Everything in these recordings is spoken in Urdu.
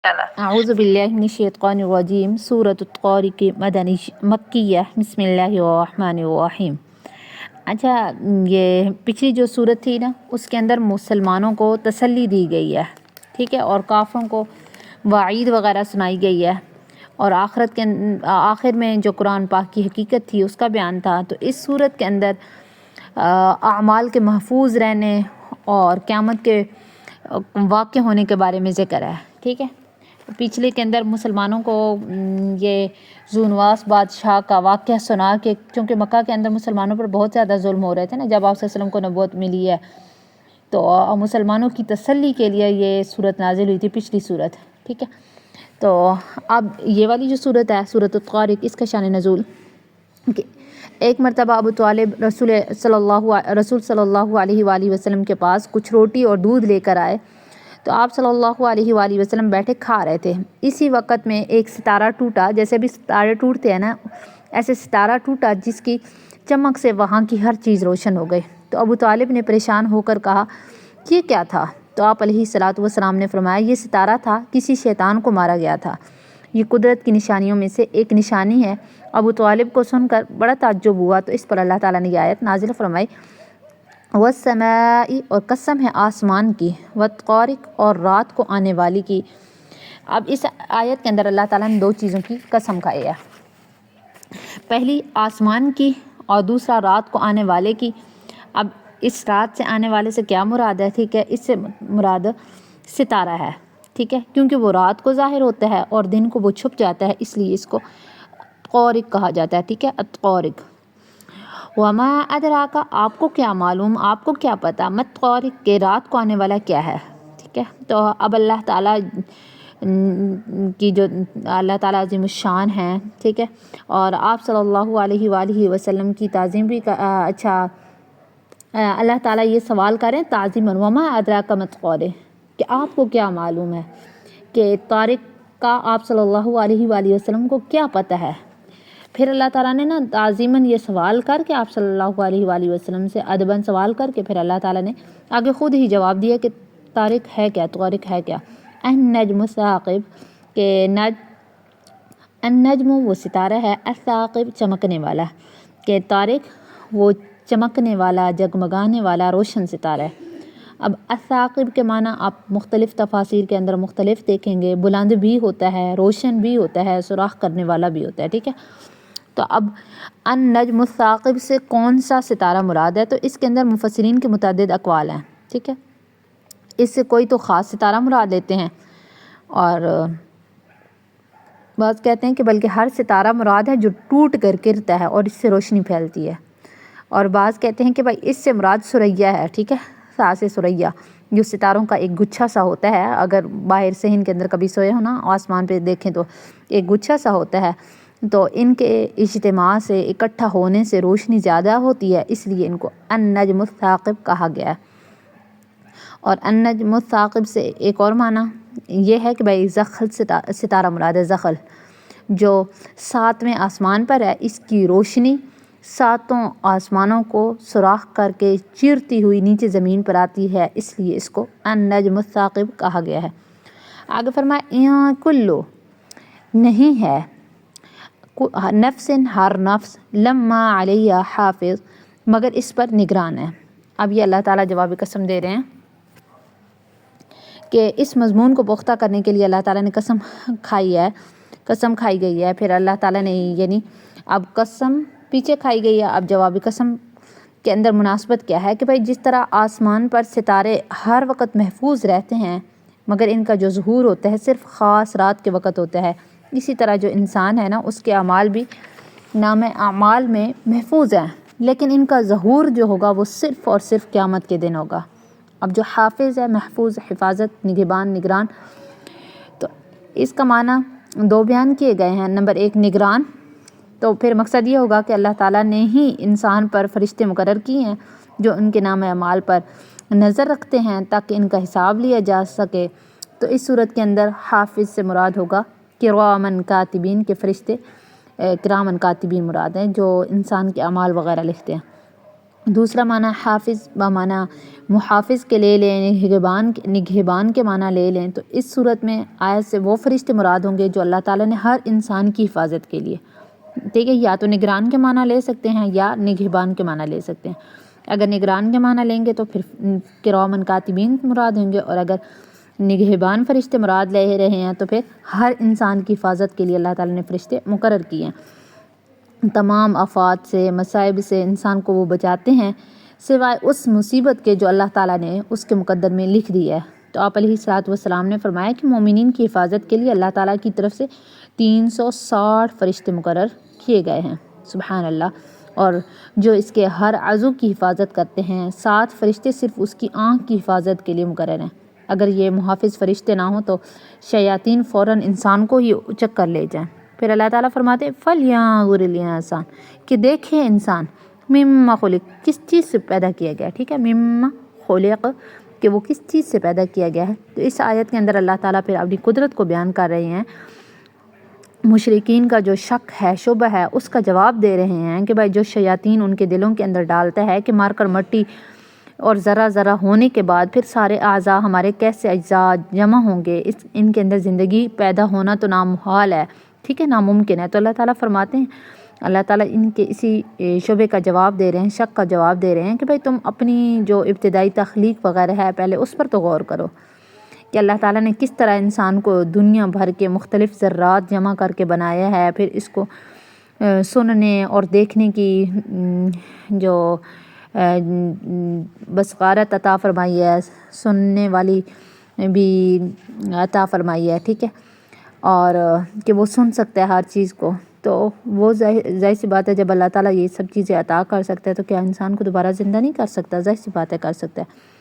اعوذ باللہ من الشیطان الرجیم سورۃ الطارق مدنی مکیہ بسم اللہ الرحمن الرحیم۔ اچھا، یہ پچھلی جو صورت تھی نا، اس کے اندر مسلمانوں کو تسلی دی گئی ہے، ٹھیک ہے، اور کافروں کو وعید وغیرہ سنائی گئی ہے، اور آخرت کے آخر میں جو قرآن پاک کی حقیقت تھی اس کا بیان تھا۔ تو اس صورت کے اندر اعمال کے محفوظ رہنے اور قیامت کے واقع ہونے کے بارے میں ذکر ہے، ٹھیک ہے۔ پچھلے کے اندر مسلمانوں کو یہ ذو نواس بادشاہ کا واقعہ سنا کہ چونکہ مکہ کے اندر مسلمانوں پر بہت زیادہ ظلم ہو رہے تھے نا، جب آپ صلی اللہ علیہ وسلم کو نبوت ملی ہے، تو مسلمانوں کی تسلی کے لیے یہ صورت نازل ہوئی تھی، پچھلی صورت، ٹھیک ہے۔ تو اب یہ والی جو صورت ہے سورۃ الطارق، اس کا شان نزول کہ ایک مرتبہ ابو طالب رسول صلی اللہ علیہ وآلہ وسلم کے پاس کچھ روٹی اور دودھ لے کر آئے، تو آپ صلی اللہ علیہ وآلہ وسلم بیٹھے کھا رہے تھے۔ اسی وقت میں ایک ستارہ ٹوٹا، جیسے بھی ستارے ٹوٹتے ہیں نا، ایسے ستارہ ٹوٹا جس کی چمک سے وہاں کی ہر چیز روشن ہو گئی۔ تو ابو طالب نے پریشان ہو کر کہا یہ کیا تھا؟ تو آپ علیہ السلام نے فرمایا یہ ستارہ تھا، کسی شیطان کو مارا گیا تھا، یہ قدرت کی نشانیوں میں سے ایک نشانی ہے۔ ابو طالب کو سن کر بڑا تعجب ہوا، تو اس پر اللہ تعالیٰ نے یہ آیت نازل فرمائی والسماء، اور قسم ہے آسمان کی، والطارق، اور رات کو آنے والی کی۔ اب اس آیت کے اندر اللہ تعالیٰ نے دو چیزوں کی قسم کھائی ہے، پہلی آسمان کی اور دوسرا رات کو آنے والے کی۔ اب اس رات سے آنے والے سے کیا مراد ہے؟ ٹھیک ہے، اس سے مراد ستارہ ہے، ٹھیک ہے، کیونکہ وہ رات کو ظاہر ہوتا ہے اور دن کو وہ چھپ جاتا ہے، اس لیے اس کو طارق کہا جاتا ہے، ٹھیک ہے، الطارق۔ وما ادراک، آپ کو کیا معلوم، آپ کو کیا پتہ، مت طارق، کہ رات کو آنے والا کیا ہے، ٹھیک ہے۔ تو اب اللہ تعالیٰ کی جو اللہ تعالیٰ عظیم الشان ہیں، ٹھیک ہے، اور آپ صلی اللہ علیہ وآلہ وسلم کی تعظیم بھی اچھا اللہ تعالیٰ یہ سوال کریں تعظیماً، وما ادراک مت طارق، کہ آپ کو کیا معلوم ہے کہ طارق کا آپ صلی اللہ علیہ وآلہ وسلم کو کیا پتہ ہے۔ پھر اللہ تعالیٰ نے نا تعظیماً یہ سوال کر کے آپ صلی اللہ علیہ وآلہ وسلم سے ادباً سوال کر کے پھر اللہ تعالیٰ نے آگے خود ہی جواب دیا کہ طارق ہے کیا، طارق ہے کیا۔ النجم الثاقب، کہ النجم وہ ستارہ ہے، الثاقب چمکنے والا، کہ طارق وہ چمکنے والا، جگمگانے والا، روشن ستارہ ہے۔ اب الثاقب کے معنی آپ مختلف تفاسیر کے اندر مختلف دیکھیں گے، بلند بھی ہوتا ہے، روشن بھی ہوتا ہے، سوراخ کرنے والا بھی ہوتا ہے، ٹھیک ہے۔ تو اب النجم الثاقب سے کون سا ستارہ مراد ہے؟ تو اس کے اندر مفسرین کے متعدد اقوال ہیں، ٹھیک ہے۔ اس سے کوئی تو خاص ستارہ مراد لیتے ہیں، اور بعض کہتے ہیں کہ بلکہ ہر ستارہ مراد ہے جو ٹوٹ کر گرتا ہے اور اس سے روشنی پھیلتی ہے، اور بعض کہتے ہیں کہ بھائی اس سے مراد ثریا ہے، ٹھیک ہے، ساس ثریا، جو ستاروں کا ایک گچھا سا ہوتا ہے، اگر باہر صحن کے اندر کبھی سوئے ہو نا، آسمان پہ دیکھیں تو ایک گچھا سا ہوتا ہے، تو ان کے اجتماع سے، اکٹھا ہونے سے روشنی زیادہ ہوتی ہے، اس لیے ان کو النجم الثاقب کہا گیا ہے۔ اور النجم الثاقب سے ایک اور معنی یہ ہے کہ بھائی زخل ستارہ مراد ہے، زخل جو 7ویں آسمان پر ہے، اس کی روشنی 7 آسمانوں کو سوراخ کر کے چیرتی ہوئی نیچے زمین پر آتی ہے، اس لیے اس کو النجم الثاقب کہا گیا ہے۔ آگے فرمایا کلو، نہیں ہے، نفس، ہر نفس، لما علیہ حافظ، مگر اس پر نگران ہے۔ اب یہ اللہ تعالیٰ جواب قسم دے رہے ہیں کہ اس مضمون کو پختہ کرنے کے لیے اللہ تعالیٰ نے قسم کھائی گئی ہے، پھر اللہ تعالیٰ نے یعنی اب قسم پیچھے کھائی گئی ہے، اب جواب قسم کے اندر مناسبت کیا ہے کہ بھائی جس طرح آسمان پر ستارے ہر وقت محفوظ رہتے ہیں مگر ان کا جو ظہور ہوتا ہے صرف خاص رات کے وقت ہوتا ہے، اسی طرح جو انسان ہے نا اس کے اعمال بھی نام اعمال میں محفوظ ہیں، لیکن ان کا ظہور جو ہوگا وہ صرف اور صرف قیامت کے دن ہوگا۔ اب جو حافظ ہے، محفوظ، حفاظت، نگہبان، نگران، تو اس کا معنی 2 بیان کیے گئے ہیں۔ نمبر 1 نگران، تو پھر مقصد یہ ہوگا کہ اللہ تعالیٰ نے ہی انسان پر فرشتے مقرر کیے ہیں جو ان کے نام اعمال پر نظر رکھتے ہیں تاکہ ان کا حساب لیا جا سکے۔ تو اس صورت کے اندر حافظ سے مراد ہوگا کرامن کاتبین، کے فرشتے کرامن کاتبین مراد ہیں جو انسان کے اعمال وغیرہ لکھتے ہیں۔ دوسرا معنی حافظ بمعنی محافظ کے لے لیں، نگہبان کے معنی لے لیں، تو اس صورت میں آیت سے وہ فرشتے مراد ہوں گے جو اللہ تعالیٰ نے ہر انسان کی حفاظت کے لیے، ٹھیک ہے، یا تو نگران کے معنی لے سکتے ہیں یا نگہبان کے معنی لے سکتے ہیں۔ اگر نگران کے معنی لیں گے تو پھر کرامن کاتبین مراد ہوں گے، اور اگر نگہبان فرشتے مراد لے رہے ہیں تو پھر ہر انسان کی حفاظت کے لیے اللہ تعالیٰ نے فرشتے مقرر کیے ہیں۔ تمام آفات سے، مصائب سے انسان کو وہ بچاتے ہیں، سوائے اس مصیبت کے جو اللہ تعالیٰ نے اس کے مقدر میں لکھ دی ہے۔ تو آپ علیہ الصلوۃ والسلام نے فرمایا کہ مومنین کی حفاظت کے لیے اللہ تعالیٰ کی طرف سے 360 فرشتے مقرر کیے گئے ہیں، سبحان اللہ، اور جو اس کے ہر عضو کی حفاظت کرتے ہیں۔ 7 فرشتے صرف اس کی آنکھ کی حفاظت کے لیے مقرر ہیں۔ اگر یہ محافظ فرشتے نہ ہوں تو شیاطین فوراً انسان کو ہی اچک کر لے جائیں۔ پھر اللہ تعالیٰ فرماتے ہیں فَلْيَنظُرِ الْإِنسَانُ کہ دیکھے انسان مما خلق کس چیز سے پیدا کیا گیا، ٹھیک ہے، مما خلق کہ وہ کس چیز سے پیدا کیا گیا ہے۔ تو اس آیت کے اندر اللہ تعالیٰ پھر اپنی قدرت کو بیان کر رہے ہیں، مشرکین کا جو شک ہے، شبہ ہے، اس کا جواب دے رہے ہیں کہ بھائی جو شیاطین ان کے دلوں کے اندر ڈالتا ہے کہ مار کر مٹی اور ذرہ ذرہ ہونے کے بعد پھر سارے اعضاء ہمارے کیسے اجزاء جمع ہوں گے، ان کے اندر زندگی پیدا ہونا تو نامحال ہے، ٹھیک ہے، ناممکن ہے۔ تو اللہ تعالیٰ فرماتے ہیں، اللہ تعالیٰ ان کے اسی شبے کا جواب دے رہے ہیں، شک کا جواب دے رہے ہیں کہ بھائی تم اپنی جو ابتدائی تخلیق وغیرہ ہے پہلے اس پر تو غور کرو کہ اللہ تعالیٰ نے کس طرح انسان کو دنیا بھر کے مختلف ذرات جمع کر کے بنایا ہے، پھر اس کو سننے اور دیکھنے کی جو بصارت عطا فرمائی ہے، سننے والی بھی عطا فرمائی ہے، ٹھیک ہے، اور کہ وہ سن سکتا ہے ہر چیز کو۔ تو وہ ظاہر سی بات ہے جب اللہ تعالیٰ یہ سب چیزیں عطا کر سکتا ہے تو کیا انسان کو دوبارہ زندہ نہیں کر سکتا؟ ظاہر سی بات ہے کر سکتا ہے۔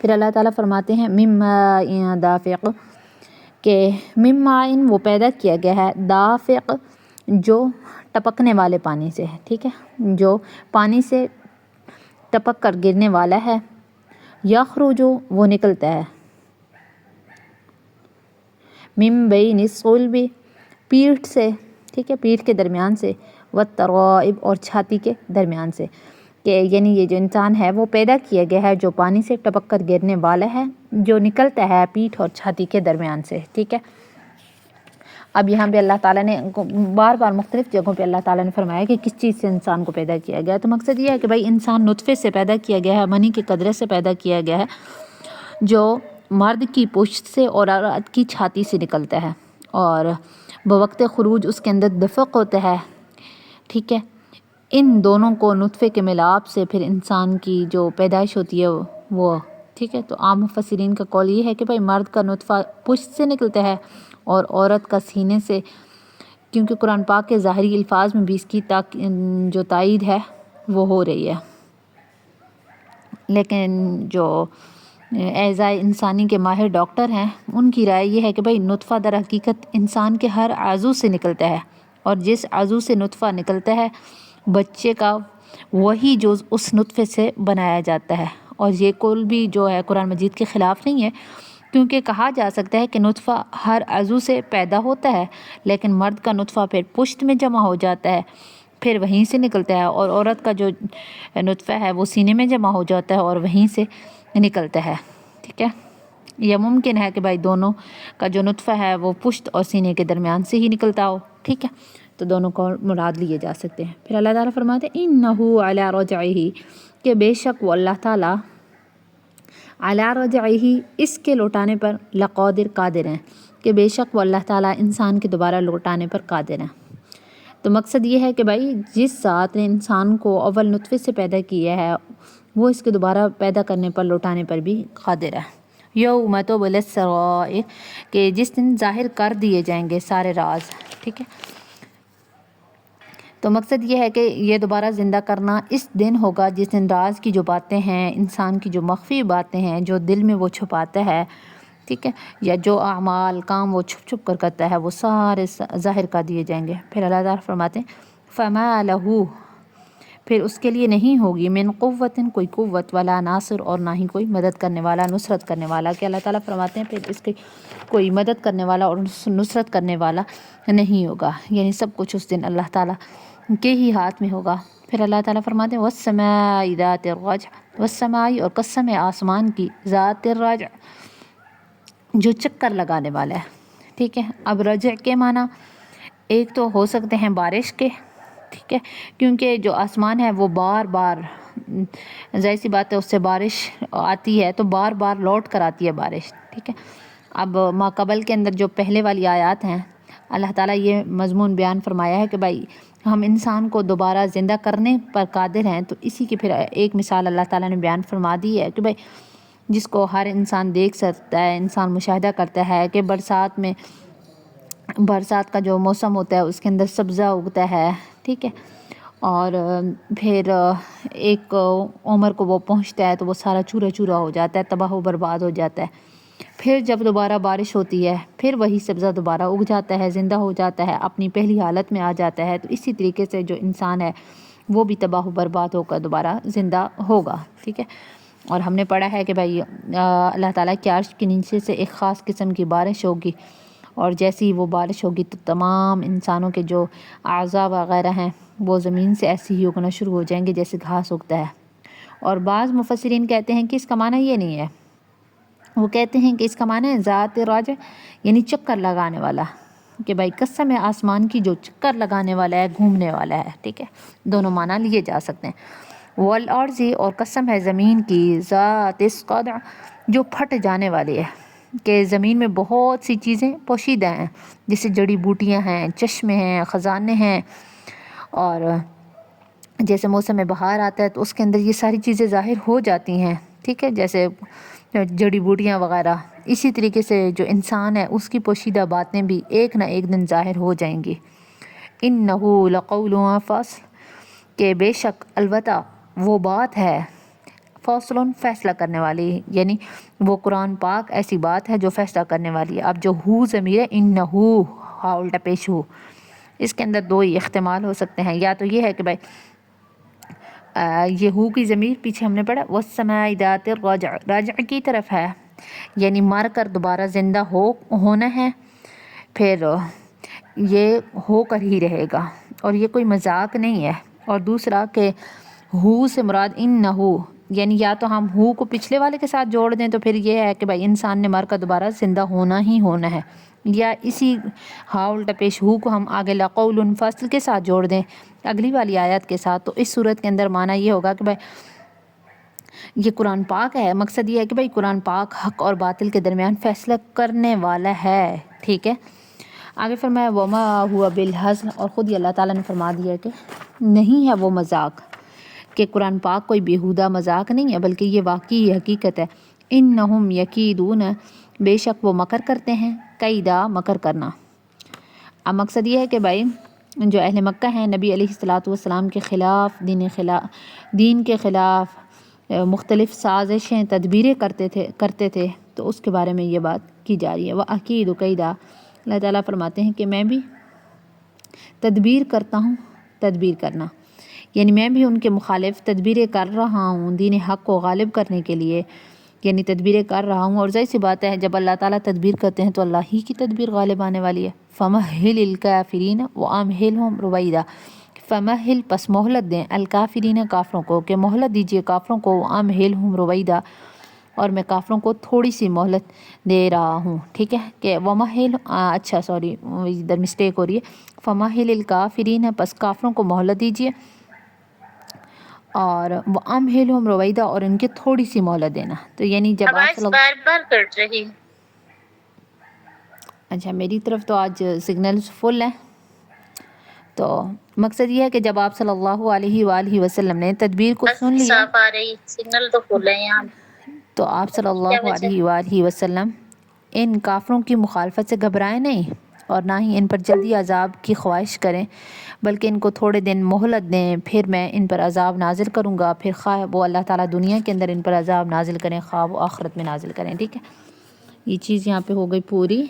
پھر اللہ تعالیٰ فرماتے ہیں مِن مَاءٍ دافق کہ مِن مَاءٍ وہ پیدا کیا گیا ہے، دافق جو ٹپکنے والے پانی سے ہے، ٹھیک ہے، جو پانی سے ٹپک کر گرنے والا ہے، یخرج وہ نکلتا ہے، مِن بین الصلب پیٹھ سے، ٹھیک ہے، پیٹھ کے درمیان سے، والترائب اور چھاتی کے درمیان سے، کہ یعنی یہ جو انسان ہے وہ پیدا کیا گیا ہے جو پانی سے ٹپک کر گرنے والا ہے، جو نکلتا ہے پیٹھ اور چھاتی کے درمیان سے، ٹھیک ہے۔ اب یہاں پہ اللہ تعالیٰ نے بار بار مختلف جگہوں پہ اللہ تعالیٰ نے فرمایا کہ کس چیز سے انسان کو پیدا کیا گیا ہے، تو مقصد یہ ہے کہ بھائی انسان نطفے سے پیدا کیا گیا ہے، منی کے قطرے سے پیدا کیا گیا ہے، جو مرد کی پشت سے اور عورت کی چھاتی سے نکلتا ہے، اور بوقت خروج اس کے اندر دفق ہوتا ہے، ٹھیک ہے۔ ان دونوں کو نطفے کے ملاپ سے پھر انسان کی جو پیدائش ہوتی ہے وہ، ٹھیک ہے۔ تو عام مفسرین کا قول یہ ہے کہ بھائی مرد کا نطفہ پشت سے نکلتا ہے اور عورت کا سینے سے، کیونکہ قرآن پاک کے ظاہری الفاظ میں بھی اس کی جو تائید ہے وہ ہو رہی ہے، لیکن جو اعضائے انسانی کے ماہر ڈاکٹر ہیں ان کی رائے یہ ہے کہ بھائی نطفہ در حقیقت انسان کے ہر عضو سے نکلتا ہے، اور جس عضو سے نطفہ نکلتا ہے بچے کا وہی جز اس نطفے سے بنایا جاتا ہے، اور یہ کل بھی جو ہے قرآن مجید کے خلاف نہیں ہے، کیونکہ کہا جا سکتا ہے کہ نطفہ ہر عضو سے پیدا ہوتا ہے، لیکن مرد کا نطفہ پھر پشت میں جمع ہو جاتا ہے، پھر وہیں سے نکلتا ہے، اور عورت کا جو نطفہ ہے وہ سینے میں جمع ہو جاتا ہے اور وہیں سے نکلتا ہے، ٹھیک ہے۔ یہ ممکن ہے کہ بھائی دونوں کا جو نطفہ ہے وہ پشت اور سینے کے درمیان سے ہی نکلتا ہو، ٹھیک ہے، تو دونوں کو مراد لیے جا سکتے ہیں۔ پھر اللہ تعالیٰ فرماتے ہیں اِنَّهُ عَلَىٰ رَجْعِهِ کہ بے شک وہ اللہ تعالیٰ عَلَىٰ رَجْعِهِ اس کے لوٹانے پر لقادر قادر ہیں، کہ بے شک وہ اللہ تعالیٰ انسان کے دوبارہ لوٹانے پر قادر ہیں۔ تو مقصد یہ ہے کہ بھائی جس ذات نے انسان کو اول نطفے سے پیدا کیا ہے وہ اس کے دوبارہ پیدا کرنے پر لوٹانے پر بھی قادر ہے۔ یوم تبلی السرائر کہ جس دن ظاہر کر دیے جائیں گے سارے راز، ٹھیک ہے۔ تو مقصد یہ ہے کہ یہ دوبارہ زندہ کرنا اس دن ہوگا جس دن راز کی جو باتیں ہیں، انسان کی جو مخفی باتیں ہیں جو دل میں وہ چھپاتا ہے، ٹھیک ہے، یا جو اعمال کام وہ چھپ چھپ کر کرتا ہے وہ سارے ظاہر کر دیے جائیں گے۔ پھر اللہ تعالیٰ فرماتے ہیں فَمَا لَهُ پھر اس کے لیے نہیں ہوگی من قوت کوئی قوت، ولا ناصر اور نہ ہی کوئی مدد کرنے والا، نصرت کرنے والا، کہ اللہ تعالیٰ فرماتے ہیں پھر اس کی کوئی مدد کرنے والا اور نصرت کرنے والا نہیں ہوگا، یعنی سب کچھ اس دن اللہ تعالیٰ کے ہی ہاتھ میں ہوگا۔ پھر اللہ تعالیٰ فرماتے ہیں والسماء ذات الرجع، والسماء اور قسم ہے آسمان کی، ذات الرجع جو چکر لگانے والا ہے، ٹھیک ہے۔ اب رجع کے معنی ایک تو ہو سکتے ہیں بارش کے، ٹھیک ہے، کیونکہ جو آسمان ہے وہ بار بار، ظاہر سی بات ہے اس سے بارش آتی ہے تو بار بار لوٹ کر آتی ہے بارش، ٹھیک ہے۔ اب ماقبل کے اندر جو پہلے والی آیات ہیں اللہ تعالیٰ یہ مضمون بیان فرمایا ہے کہ بھائی ہم انسان کو دوبارہ زندہ کرنے پر قادر ہیں، تو اسی کی پھر ایک مثال اللہ تعالیٰ نے بیان فرما دی ہے کہ بھائی جس کو ہر انسان دیکھ سکتا ہے، انسان مشاہدہ کرتا ہے کہ برسات کا جو موسم ہوتا ہے اس کے اندر سبزہ اگتا ہے، ٹھیک ہے، اور پھر ایک عمر کو وہ پہنچتا ہے تو وہ سارا چورا چورا ہو جاتا ہے، تباہ و برباد ہو جاتا ہے۔ پھر جب دوبارہ بارش ہوتی ہے پھر وہی سبزہ دوبارہ اگ جاتا ہے، زندہ ہو جاتا ہے، اپنی پہلی حالت میں آ جاتا ہے۔ تو اسی طریقے سے جو انسان ہے وہ بھی تباہ و برباد ہو کر دوبارہ زندہ ہوگا، ٹھیک ہے۔ اور ہم نے پڑھا ہے کہ بھائی اللہ تعالیٰ کے عرش کے نیچے سے ایک خاص قسم کی بارش ہوگی، اور جیسی وہ بارش ہوگی تو تمام انسانوں کے جو اعضاء وغیرہ ہیں وہ زمین سے ایسے ہی اگنا شروع ہو جائیں گے جیسے گھاس اگتا ہے۔ اور بعض مفسرین کہتے ہیں کہ اس کا معنی یہ نہیں ہے، وہ کہتے ہیں کہ اس کا معنی ہے ذات راجع، یعنی چکر لگانے والا، کہ بھائی قسم ہے آسمان کی جو چکر لگانے والا ہے، گھومنے والا ہے، ٹھیک ہے۔ دونوں معنی لیے جا سکتے ہیں۔ والارض اور قسم ہے زمین کی، ذات الصدع جو پھٹ جانے والی ہے، کہ زمین میں بہت سی چیزیں پوشیدہ ہیں، جیسے جڑی بوٹیاں ہیں، چشمے ہیں، خزانے ہیں، اور جیسے موسم بہار آتا ہے تو اس کے اندر یہ ساری چیزیں ظاہر ہو جاتی ہیں، ٹھیک ہے، جیسے جڑی بوٹیاں وغیرہ۔ اسی طریقے سے جو انسان ہے اس کی پوشیدہ باتیں بھی ایک نہ ایک دن ظاہر ہو جائیں گی۔ اِنَّهُ لَقَوْلٌ فَصْلٌ کہ بے شک البتہ وہ بات ہے، فصل فیصلہ کرنے والی، یعنی وہ قرآن پاک ایسی بات ہے جو فیصلہ کرنے والی ہے۔ اب جو ہو ضمیر ہے انہو، ہا الٹا پیش ہو، اس کے اندر دو ہی احتمال ہو سکتے ہیں، یا تو یہ ہے کہ بھائی یہ ہو کی ضمیر پیچھے ہم نے پڑھا والسماء ذات الرجع، رجع کی طرف ہے، یعنی مر کر دوبارہ زندہ ہونا ہے، پھر یہ ہو کر ہی رہے گا، اور یہ کوئی مذاق نہیں ہے۔ اور دوسرا کہ ہو سے مراد انہو، یعنی یا تو ہم ہو کو پچھلے والے کے ساتھ جوڑ دیں تو پھر یہ ہے کہ بھائی انسان نے مر کر دوبارہ زندہ ہونا ہی ہونا ہے، یا اسی ہا الٹا پیش ہو کو ہم آگے لقول فصل کے ساتھ جوڑ دیں اگلی والی آیت کے ساتھ، تو اس صورت کے اندر معنی یہ ہوگا کہ بھائی یہ قرآن پاک ہے، مقصد یہ ہے کہ بھائی قرآن پاک حق اور باطل کے درمیان فیصلہ کرنے والا ہے، ٹھیک ہے۔ آگے فرمایا وما ہوا بالہزل، اور خود ہی اللہ تعالیٰ نے فرما دیا کہ نہیں ہے وہ مذاق، کہ قرآن پاک کوئی بیہودہ مذاق نہیں ہے بلکہ یہ واقعی حقیقت ہے۔ انہم یکیدون بے شک وہ مکر کرتے ہیں، کیدا مکر کرنا۔ اب مقصد یہ ہے کہ بھائی جو اہل مکہ ہیں نبی علیہ الصلوۃ والسلام کے خلاف، دین کے خلاف مختلف سازشیں تدبیریں کرتے تھے، تو اس کے بارے میں یہ بات کی جا رہی ہے۔ وَأَكِيدُ كَيْدًا، اللہ تعالیٰ فرماتے ہیں کہ میں بھی تدبیر کرتا ہوں، تدبیر کرنا، یعنی میں بھی ان کے مخالف تدبیریں کر رہا ہوں دین حق کو غالب کرنے کے لیے، یعنی تدبیریں کر رہا ہوں۔ اور ظاہر سی بات ہے جب اللہ تعالیٰ تدبیر کرتے ہیں تو اللہ ہی کی تدبیر غالب آنے والی ہے۔ فَمَهِّلِ الْكَافِرِينَ وَأَمْهِلْهُمْ رُوَيْدًا، فَمَهِّل پس مہلت دیں، الکافرین کافروں کو، کہ مہلت دیجئے کافروں کو، وَأَمْهِلْهُمْ رُوَيْدًا اور میں کافروں کو تھوڑی سی مہلت دے رہا ہوں، ٹھیک ہے، کہ ادھر مسٹیک ہو رہی ہے، فَمَهِّلِ الْكَافِرِينَ پس کافروں کو مہلت دیجئے، اور وَأَمْهِلْهُمْ رُوَيْدًا اور ان کے تھوڑی سی مہلت دینا۔ تو یعنی جب آواز بار بار کٹ رہی، اچھا میری طرف تو آج سگنلز فل ہیں، تو مقصد یہ ہے کہ جب آپ صلی اللہ علیہ وآلہ وسلم نے تدبیر کو سن بس لیا صاف آ رہی، سگنل تو فل ہے یہاں۔ تو آپ صلی کیا اللہ وجہ؟ علیہ وآلہ وسلم ان کافروں کی مخالفت سے گھبرائیں نہیں، اور نہ ہی ان پر جلدی عذاب کی خواہش کریں، بلکہ ان کو تھوڑے دن مہلت دیں، پھر میں ان پر عذاب نازل کروں گا، پھر خواہ وہ اللہ تعالیٰ دنیا کے اندر ان پر عذاب نازل کریں، خواہ وہ آخرت میں نازل کریں، ٹھیک ہے۔ یہ چیز یہاں پہ ہو گئی پوری۔